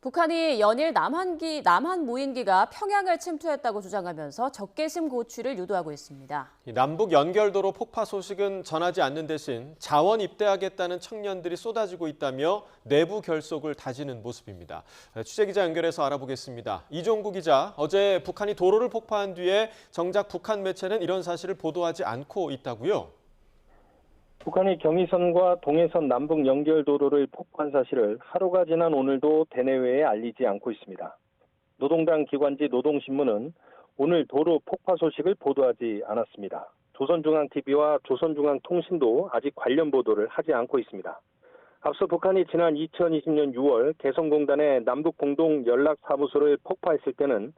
북한이 연일 남한 무인기가 평양을 침투했다고 주장하면서 적개심 고취를 유도하고 있습니다. 남북 연결도로 폭파 소식은 전하지 않는 대신 자원 입대하겠다는 청년들이 쏟아지고 있다며 내부 결속을 다지는 모습입니다. 취재기자 연결해서 알아보겠습니다. 이종구 기자, 어제 북한이 도로를 폭파한 뒤에 정작 북한 매체는 이런 사실을 보도하지 않고 있다고요? 북한이 경의선과 동해선 남북 연결도로를 폭파한 사실을 하루가 지난 오늘도 대내외에 알리지 않고 있습니다. 노동당 기관지 노동신문은 오늘 도로 폭파 소식을 보도하지 않았습니다. 조선중앙TV와 조선중앙통신도 아직 관련 보도를 하지 않고 있습니다. 앞서 북한이 지난 2020년 6월 개성공단의 남북공동연락사무소를 폭파했을 때는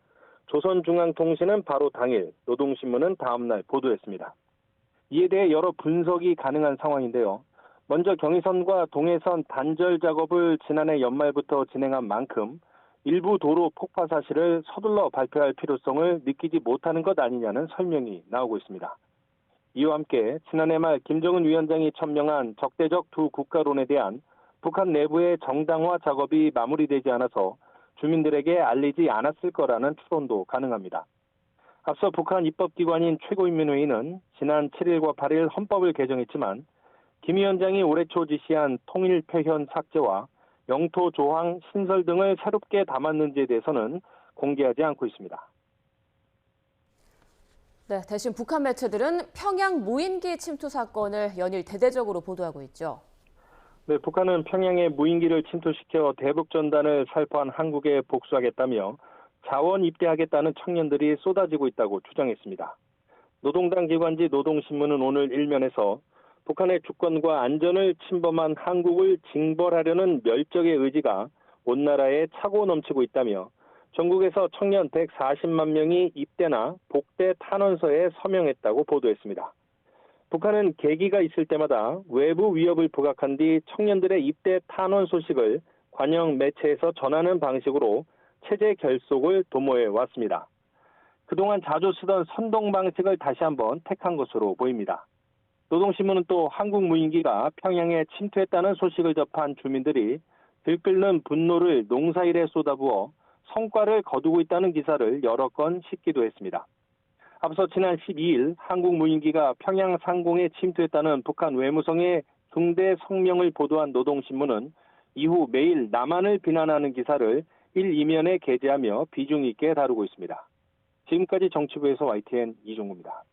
조선중앙통신은 바로 당일, 노동신문은 다음 날 보도했습니다. 이에 대해 여러 분석이 가능한 상황인데요. 먼저 경의선과 동해선 단절 작업을 지난해 연말부터 진행한 만큼 일부 도로 폭파 사실을 서둘러 발표할 필요성을 느끼지 못하는 것 아니냐는 설명이 나오고 있습니다. 이와 함께 지난해 말 김정은 위원장이 천명한 적대적 두 국가론에 대한 북한 내부의 정당화 작업이 마무리되지 않아서 주민들에게 알리지 않았을 거라는 추론도 가능합니다. 앞서 북한 입법기관인 최고인민회의는 지난 7일과 8일 헌법을 개정했지만 김 위원장이 올해 초 지시한 통일 표현 삭제와 영토 조항 신설 등을 새롭게 담았는지에 대해서는 공개하지 않고 있습니다. 네, 대신 북한 매체들은 평양 무인기 침투 사건을 연일 대대적으로 보도하고 있죠. 네, 북한은 평양에 무인기를 침투시켜 대북전단을 살포한 한국에 복수하겠다며 자원 입대하겠다는 청년들이 쏟아지고 있다고 주장했습니다. 노동당 기관지 노동신문은 오늘 일면에서 북한의 주권과 안전을 침범한 한국을 징벌하려는 멸적의 의지가 온 나라에 차고 넘치고 있다며 전국에서 청년 140만 명이 입대나 복대 탄원서에 서명했다고 보도했습니다. 북한은 계기가 있을 때마다 외부 위협을 부각한 뒤 청년들의 입대 탄원 소식을 관영 매체에서 전하는 방식으로 체제 결속을 도모해 왔습니다. 그동안 자주 쓰던 선동 방식을 다시 한번 택한 것으로 보입니다. 노동신문은 또 한국 무인기가 평양에 침투했다는 소식을 접한 주민들이 들끓는 분노를 농사일에 쏟아부어 성과를 거두고 있다는 기사를 여러 건 싣기도 했습니다. 앞서 지난 12일 한국 무인기가 평양 상공에 침투했다는 북한 외무성의 중대 성명을 보도한 노동신문은 이후 매일 남한을 비난하는 기사를 1, 2면에 게재하며 비중 있게 다루고 있습니다. 지금까지 정치부에서 YTN 이종구입니다.